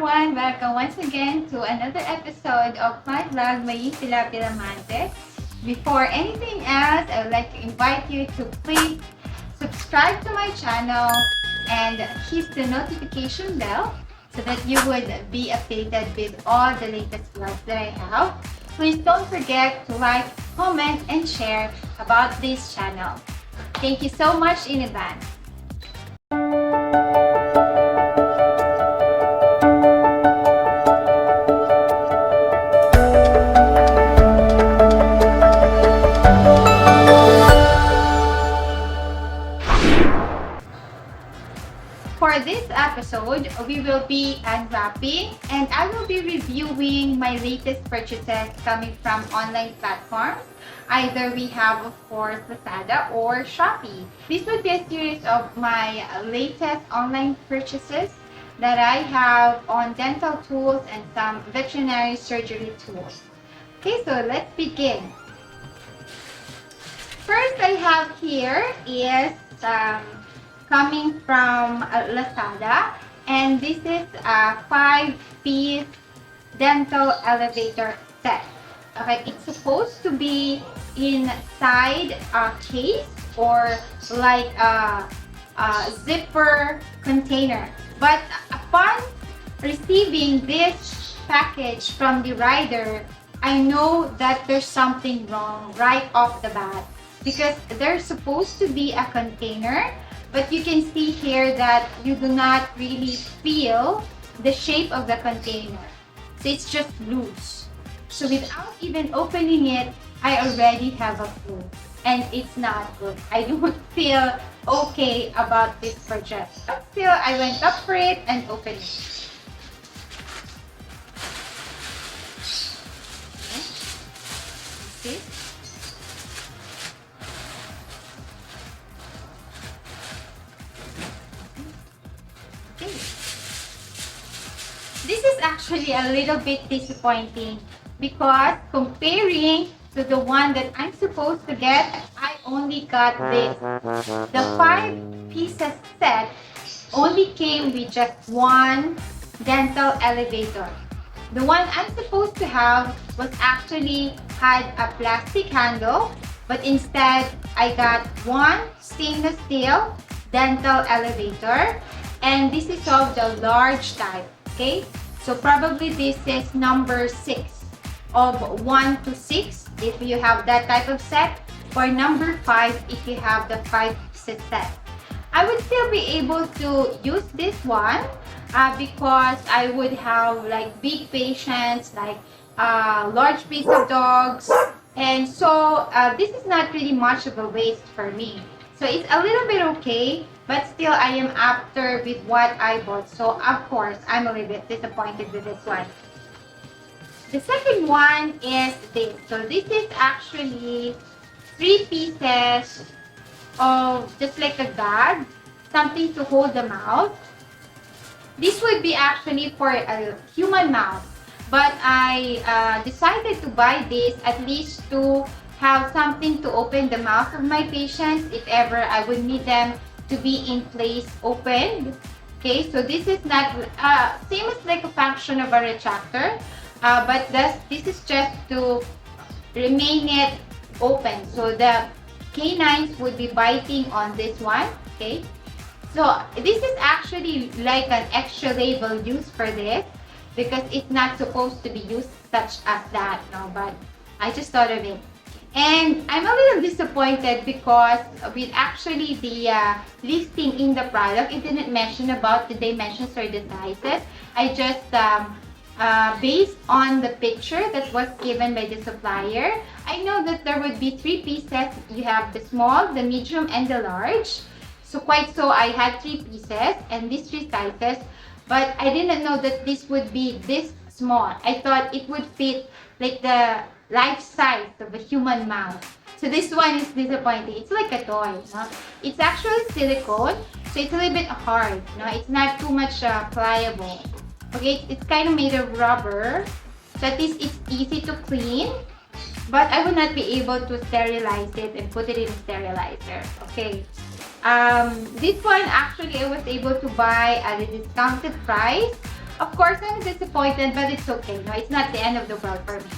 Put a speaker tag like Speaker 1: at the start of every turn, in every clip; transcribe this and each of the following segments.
Speaker 1: everyone! Welcome once again to another episode of my vlog, my Pilapil-Amante. Before anything else, I would like to invite you to please subscribe to my channel and hit the notification bell so that you would be updated with all the latest vlogs that I have. Please don't forget to like, comment, and share about this channel. Thank you so much in advance. For this episode, we will be unwrapping and I will be reviewing my latest purchases coming from online platforms. Either we have, of course, Lazada or Shopee. This would be a series of my latest online purchases that I have on dental tools and some veterinary surgery tools. Okay, so let's begin. First I have here is coming from Lazada, and this is a 5-piece dental elevator set. Okay, it's supposed to be inside a case or like a zipper container. But upon receiving this package from the rider, I know that there's something wrong right off the bat because there's supposed to be a container. But you can see here that you do not really feel the shape of the container. So it's just loose. So without even opening it, I already have a clue. And it's not good. I don't feel okay about this purchase. But still, I went up for it and opened it. Okay. See? This is actually a little bit disappointing because comparing to the one that I'm supposed to get, I only got this. The 5-pieces set only came with just one dental elevator. The one I'm supposed to have was actually had a plastic handle, but instead I got one stainless steel dental elevator, and this is of the large type. Okay, so probably this is number 6 of 1 to 6 if you have that type of set, or number 5 if you have the 5-piece set. I would still be able to use this one because I would have like big patients, like large breeds of dogs, and so this is not really much of a waste for me. So it's a little bit okay, but still I am after with what I bought. So of course, I'm a little bit disappointed with this one. The second one is this. So this is actually 3 pieces of just like a gag, something to hold the mouth. This would be actually for a human mouth, but I decided to buy this at least to have something to open the mouth of my patients if ever I would need them to be in place opened. Okay, so this is not same as like a function of a retractor, but this is just to remain it open. So the canines would be biting on this one. Okay, so this is actually like an extra label used for this because it's not supposed to be used such as that. No, but I just thought of it. And I'm a little disappointed because with actually the listing in the product, it didn't mention about the dimensions or the sizes. I just based on the picture that was given by the supplier, I know that there would be 3 pieces. You have the small, the medium, and the large. So quite so, I had 3 pieces and these 3 sizes, but I didn't know that this would be this small. I thought it would fit like the life size of a human mouth. So this one is disappointing. It's like a toy, no? It's actually silicone, so it's a little bit hard. No, it's not too much pliable. Okay, it's kind of made of rubber, so at least it's easy to clean. But I would not be able to sterilize it and put it in a sterilizer. Okay. This one actually I was able to buy at a discounted price Of course, I'm disappointed, but it's okay. No, it's not the end of the world for me.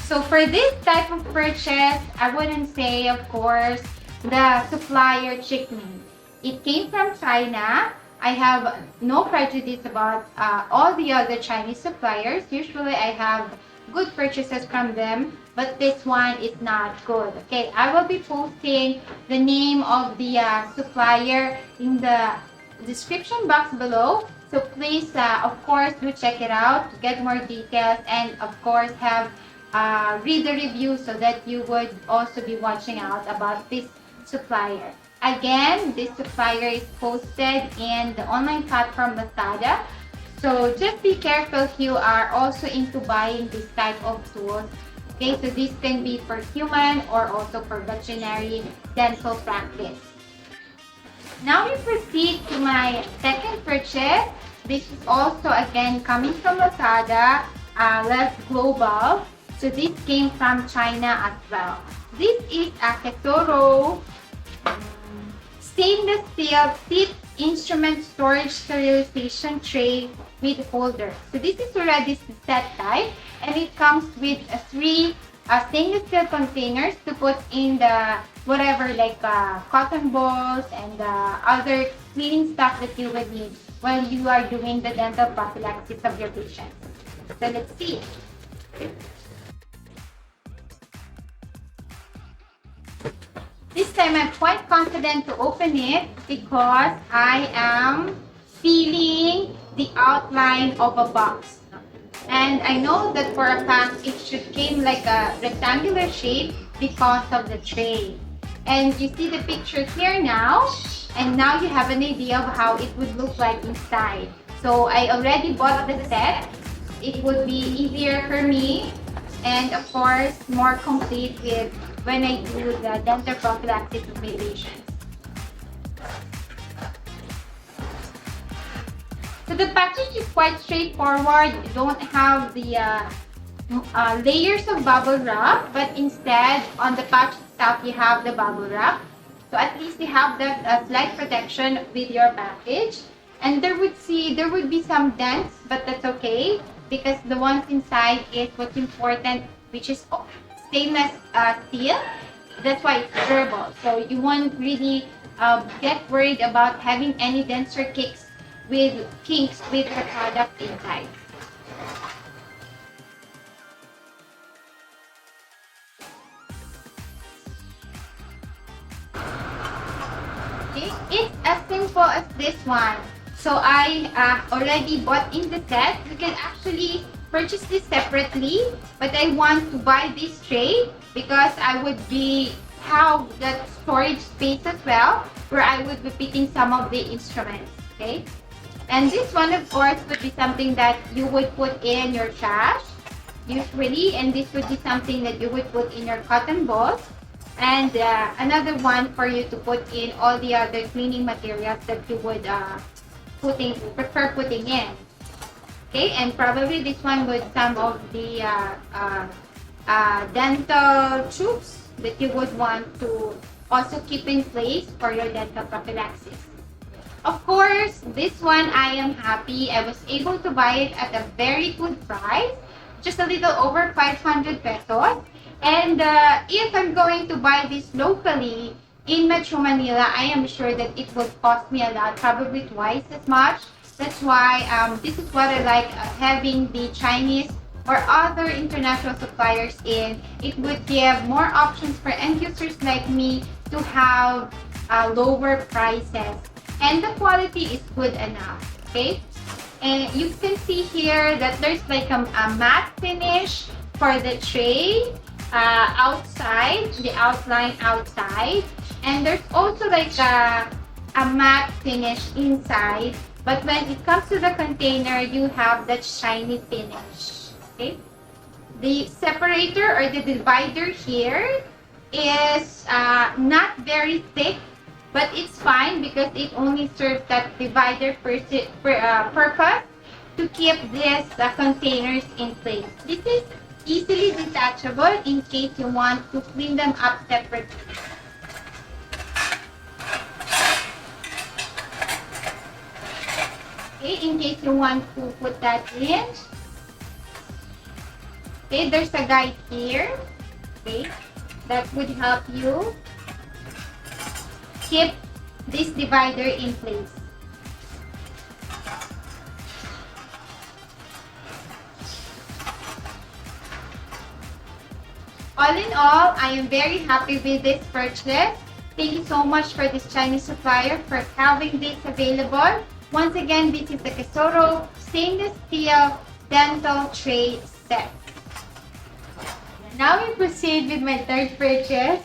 Speaker 1: So for this type of purchase, I wouldn't say, of course, the supplier chicken. It came from China. I have no prejudice about all the other Chinese suppliers. Usually I have good purchases from them, but this one is not good. Okay, I will be posting the name of the supplier in the description box below. So please, of course, do check it out to get more details, and of course have read the review so that you would also be watching out about this supplier. Again, this supplier is posted in the online platform Lazada. So just be careful if you are also into buying this type of tools. Okay, so this can be for human or also for veterinary dental practice. Now we proceed to my second purchase. This is also again coming from Lazada, LazGlobal. So this came from China as well. This is a Ketoro stainless steel tip instrument storage sterilization tray with holder. So this is already set type, and it comes with three stainless steel containers to put in the whatever like cotton balls and other cleaning stuff that you would need while you are doing the dental prophylaxis of your patients. So let's see. This time I'm quite confident to open it because I am feeling the outline of a box. And I know that for a fact it should came like a rectangular shape because of the tray. And you see the picture here now, and now you have an idea of how it would look like inside. So I already bought the set. It would be easier for me, and of course more complete with when I do the dental prophylaxis of my patients. So the package is quite straightforward. You don't have the layers of bubble wrap, but instead on the pouch itself you have the bubble wrap. So at least you have that slight protection with your package. And there would be some dents, but that's okay because the ones inside is what's important, which is stainless steel. That's why it's durable. So you won't really get worried about having any dents or kinks with the product inside. Okay, it's as simple as this one. So I already bought in the set. You can actually purchase this separately, but I want to buy this tray because I would have that storage space as well where I would be putting some of the instruments. Okay, and this one of course would be something that you would put in your trash usually, and this would be something that you would put in your cotton balls, and another one for you to put in all the other cleaning materials that you would prefer putting in. Okay, and probably this one with some of the dental tubes that you would want to also keep in place for your dental prophylaxis. Of course, this one I am happy. I was able to buy it at a very good price, just a little over 500 pesos. And if I'm going to buy this locally in Metro Manila, I am sure that it will cost me a lot, probably twice as much. That's why this is what I like having the Chinese or other international suppliers in. It would give more options for end users like me to have lower prices. And the quality is good enough, okay? And you can see here that there's like a matte finish for the tray outside, the outline outside. And there's also like a matte finish inside. But when it comes to the container, you have that shiny finish, okay? The separator or the divider here is not very thick, but it's fine because it only serves that divider purpose to keep these containers in place. This is easily detachable in case you want to clean them up separately. Okay, in case you want to put that in. Okay, there's a guide here. Okay, that would help you keep this divider in place. All in all, I am very happy with this purchase. Thank you so much for this Chinese supplier for having this available. Once again, this is the Kesoro stainless steel dental tray set. Now we proceed with my third purchase.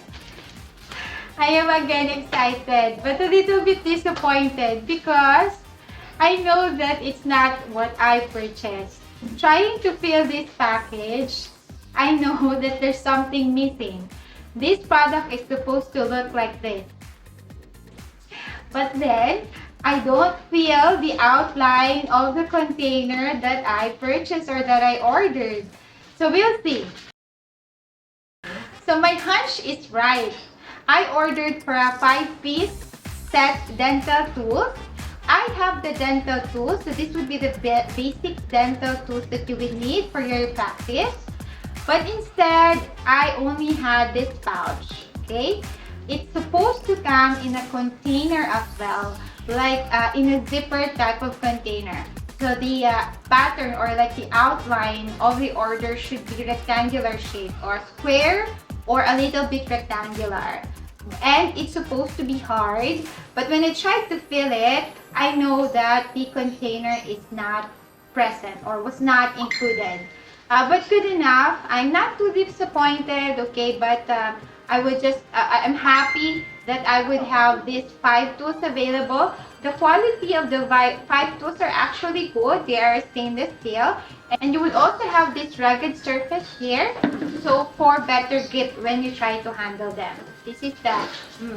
Speaker 1: I am again excited but a little bit disappointed because I know that it's not what I purchased. Trying to fill this package, I know that there's something missing. This product is supposed to look like this. But then, I don't feel the outline of the container that I purchased or that I ordered. So we'll see. So my hunch is right. I ordered for a 5-piece set dental tools. I have the dental tools, so this would be the basic dental tools that you would need for your practice. But instead, I only had this pouch, okay? It's supposed to come in a container as well, like in a zipper type of container. So the pattern or like the outline of the order should be rectangular shape or square or a little bit rectangular. And it's supposed to be hard, but when I tried to fill it, I know that the container is not present or was not included. But good enough. I'm not too disappointed, okay, but I'm happy that I would have these 5 tools available. The quality of the 5 tools are actually good. They are stainless steel. And you will also have this rugged surface here, so for better grip when you try to handle them. This is the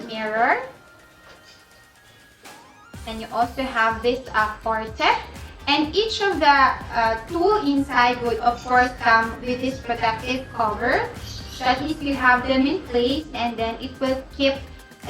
Speaker 1: mirror. And you also have this forceps. And each of the tool inside would of course come with this protective cover. So at least you have them in place, and then it will keep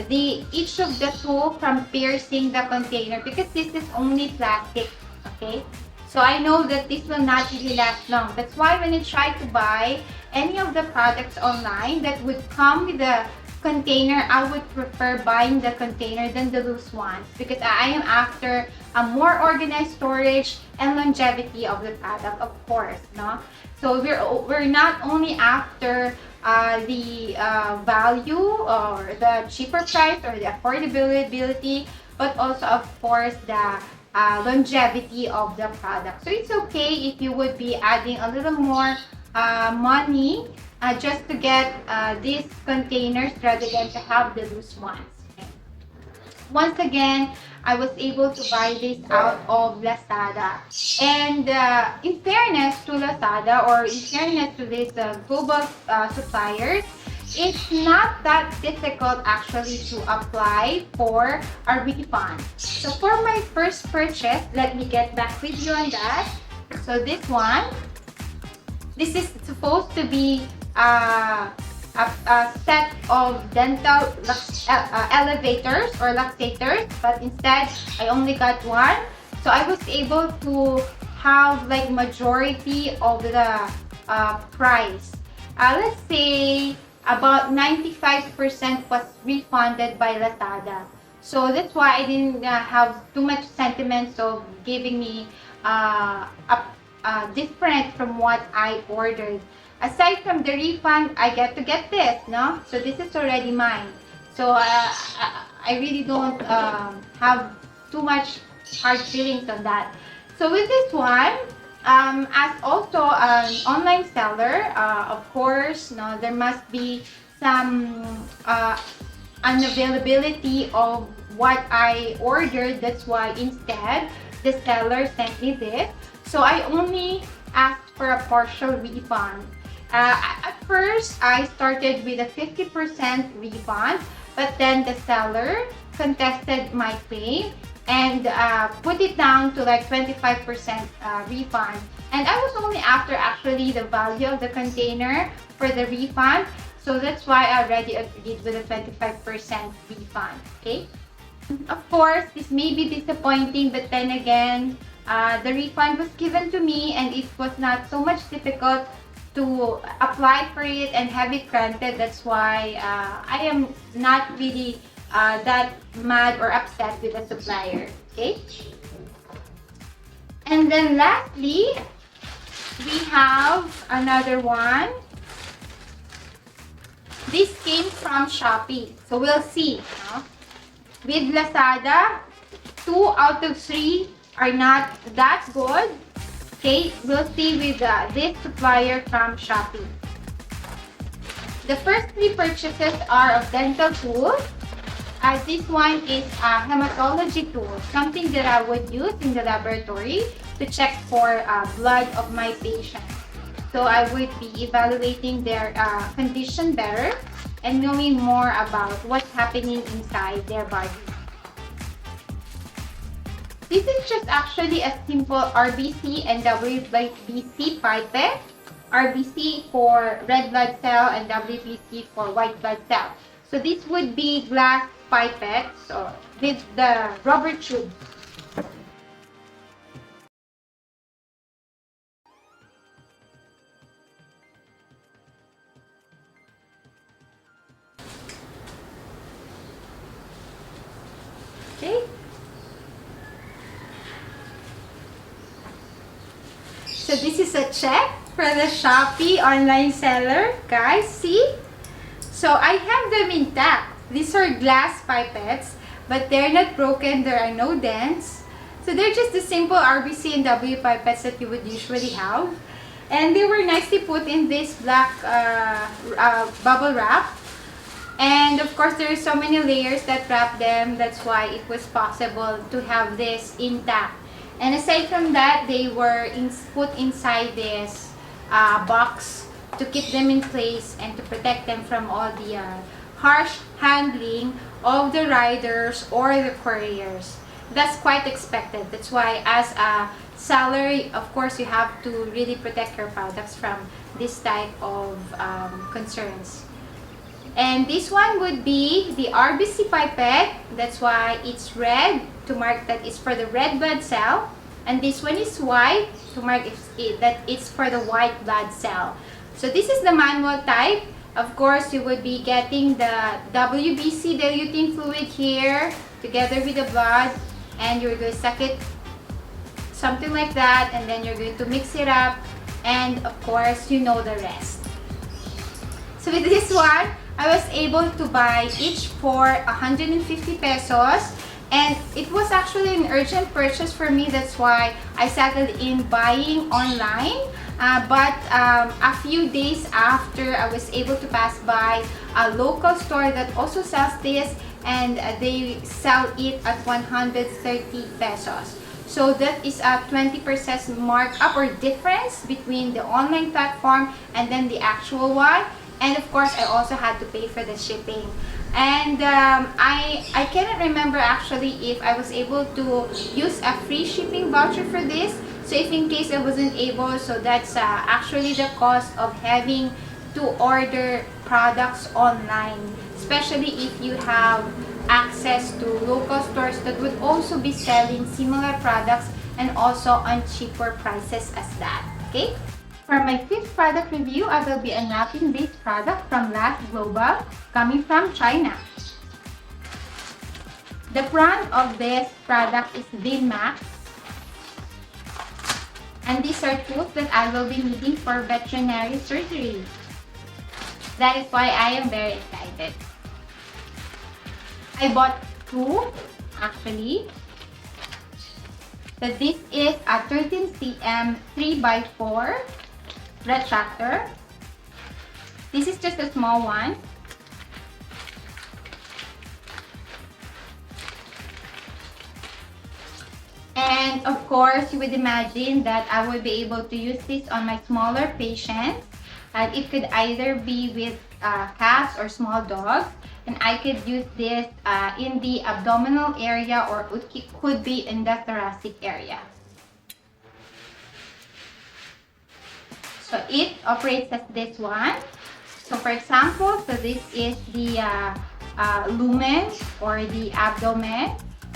Speaker 1: each of the tool from piercing the container because this is only plastic, okay? So I know that this will not really last long. That's why when you try to buy any of the products online that would come with the container, I would prefer buying the container than the loose ones because I am after a more organized storage and longevity of the product, of course, no? So we're not only after the value or the cheaper price or the affordability, but also of course the longevity of the product. So it's okay if you would be adding a little more money just to get these containers rather than to have the loose ones. Okay. Once again, I was able to buy this out of Lazada. And in fairness to Lazada or in fairness to these global suppliers, it's not that difficult actually to apply for a refund. So for my first purchase, let me get back with you on that. So this one, this is supposed to be a set of dental elevators or luxators, but instead I only got one. So I was able to have like majority of the price. Let's say about 95% was refunded by Lazada. So that's why I didn't have too much sentiments of giving me different from what I ordered. Aside from the refund, I get to get this, no? So this is already mine. So I really don't have too much hard feelings on that. So with this one, as also an online seller, of course, no, there must be some unavailability of what I ordered. That's why instead, the seller sent me this. So I only asked for a partial refund. At first, I started with a 50% refund, but then the seller contested my claim and put it down to like 25% refund. And I was only after actually the value of the container for the refund. So that's why I already agreed with a 25% refund, okay? Of course, this may be disappointing, but then again, The refund was given to me and it was not so much difficult to apply for it and have it granted. That's why I am not really that mad or upset with the supplier. Okay? And then lastly, we have another one. This came from Shopee. So we'll see. With Lazada, 2 out of 3 are not that good. Okay, we'll see with this supplier from Shopee. The first 3 purchases are of dental tools. This one is a hematology tool, something that I would use in the laboratory to check for blood of my patients. So I would be evaluating their condition better and knowing more about what's happening inside their body. This is just actually a simple RBC and WBC pipette. RBC for red blood cell and WBC for white blood cell. So this would be glass pipette with the rubber tube. Okay. So this is a check for the Shopee online seller. Guys, see? So I have them intact. These are glass pipettes, but they're not broken. There are no dents. So they're just the simple RBC and W pipettes that you would usually have. And they were nicely put in this black bubble wrap. And of course, there are so many layers that wrap them. That's why it was possible to have this intact. And aside from that, they were put inside this box to keep them in place and to protect them from all the harsh handling of the riders or the couriers. That's quite expected. That's why as a seller, of course, you have to really protect your products from this type of concerns. And this one would be the RBC pipette. That's why it's red to mark that it's for the red blood cell. And this one is white to mark that it's for the white blood cell. So this is the manual type. Of course, you would be getting the WBC diluting fluid here together with the blood. And you're going to suck it something like that. And then you're going to mix it up. And of course, you know the rest. So with this one, I was able to buy each for 150 pesos. And it was actually an urgent purchase for me. That's why I settled in buying online. But a few days after, I was able to pass by a local store that also sells this. And they sell it at 130 pesos. So that is a 20% markup or difference between the online platform and then the actual one. And of course, I also had to pay for the shipping. And I cannot remember actually if I was able to use a free shipping voucher for this. So if in case I wasn't able, so that's actually the cost of having to order products online. Especially if you have access to local stores that would also be selling similar products and also on cheaper prices as that. Okay? For my 5th product review, I will be unwrapping this product from LazGlobal coming from China. The brand of this product is Max. And these are tools that I will be needing for veterinary surgery. That is why I am very excited. I bought 2 actually. So this is a 13 cm 3x4 retractor. This is just a small one. And of course, you would imagine that I would be able to use this on my smaller patients. And it could either be with cats or small dogs. And I could use this in the abdominal area or it could be in the thoracic area. So it operates as this one. So for example, so this is the lumen or the abdomen.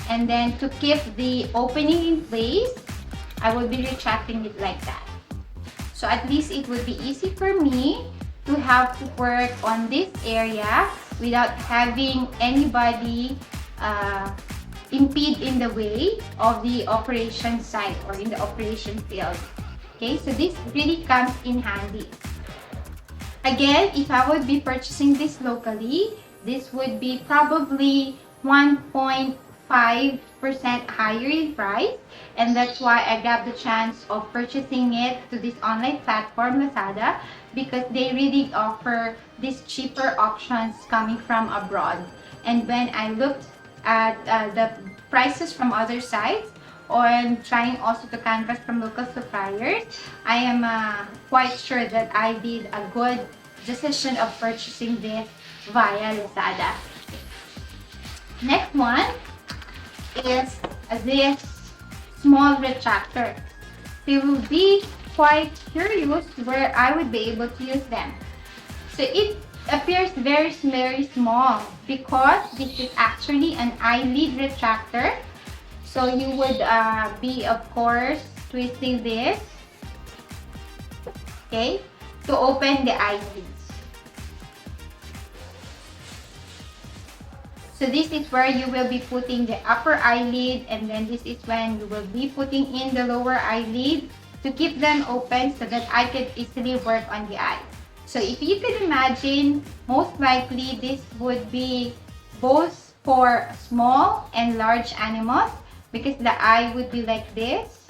Speaker 1: And then to keep the opening in place, I will be retracting it like that. So at least it would be easy for me to have to work on this area without having anybody impede in the way of the operation site or in the operation field. Okay, so this really comes in handy. Again, if I would be purchasing this locally, this would be probably 1.5% higher in price, and that's why I grabbed the chance of purchasing it to this online platform, Lazada, because they really offer these cheaper options coming from abroad. And when I looked at the prices from other sites, or trying also to canvas from local suppliers, I am quite sure that I did a good decision of purchasing this via Lazada. Next one is this small retractor. You will be quite curious where I would be able to use them. So it appears very, very small because this is actually an eyelid retractor. So you would be, of course, twisting this, okay, to open the eyelids. So this is where you will be putting the upper eyelid, and then this is when you will be putting in the lower eyelid to keep them open so that I could easily work on the eye. So if you could imagine, most likely this would be both for small and large animals, because the eye would be like this.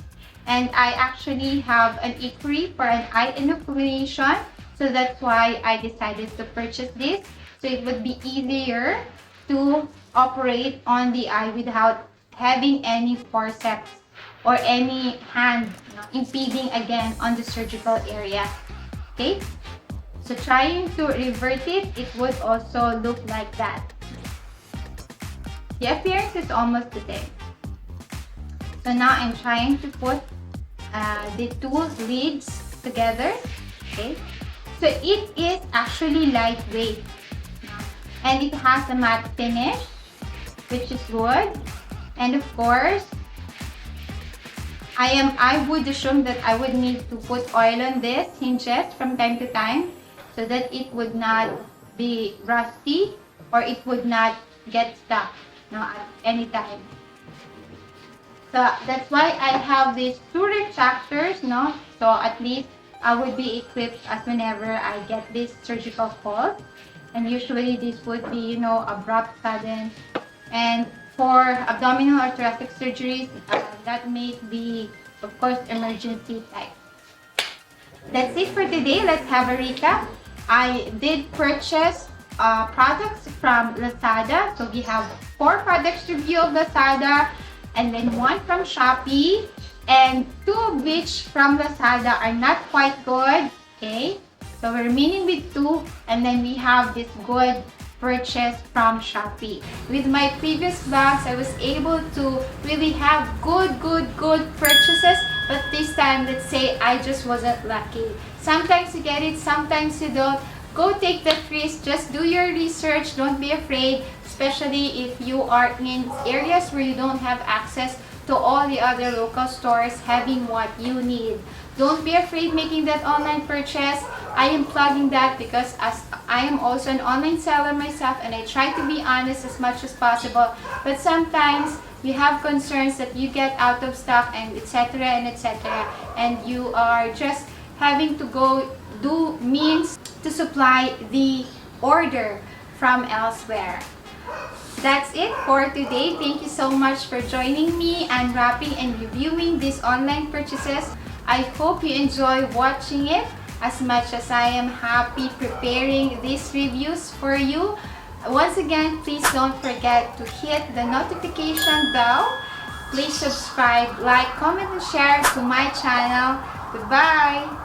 Speaker 1: And I actually have an equerry for an eye inoculation, so that's why I decided to purchase this. So it would be easier to operate on the eye without having any forceps or any hand impeding again on the surgical area. Okay, so trying to revert it, it would also look like that. The appearance is almost the same. So now I'm trying to put the two lids together. Okay, so it is actually lightweight, and it has a matte finish, which is good. And of course, I would assume that I would need to put oil on this hinges from time to time so that it would not be rusty or it would not get stuck at any time. So that's why I have these two retractors, so at least I would be equipped as whenever I get this surgical calls. And usually this would be, abrupt, sudden. And for abdominal or thoracic surgeries, that may be, of course, emergency type. That's it for today. Let's have a recap. I did purchase products from Lazada. So we have 4 products review of Lazada, and then 1 from Shopee, and 2 of which from Lazada are not quite good. Okay, so we're remaining with 2, and then we have this good purchase from Shopee. With my previous vlogs, I was able to really have good purchases, but this time, let's say I just wasn't lucky. Sometimes you get it, sometimes you don't. Go take the risk, just do your research, don't be afraid, especially if you are in areas where you don't have access to all the other local stores having what you need. Don't be afraid making that online purchase. I am plugging that because as I am also an online seller myself, and I try to be honest as much as possible, but sometimes you have concerns that you get out of stock and etc, and you are just having to go do means to supply the order from elsewhere. That's it for today. Thank you so much for joining me, unwrapping and reviewing these online purchases. I hope you enjoy watching it as much as I am happy preparing these reviews for you. Once again, please don't forget to hit the notification bell. Please subscribe, like, comment, and share to my channel. Goodbye!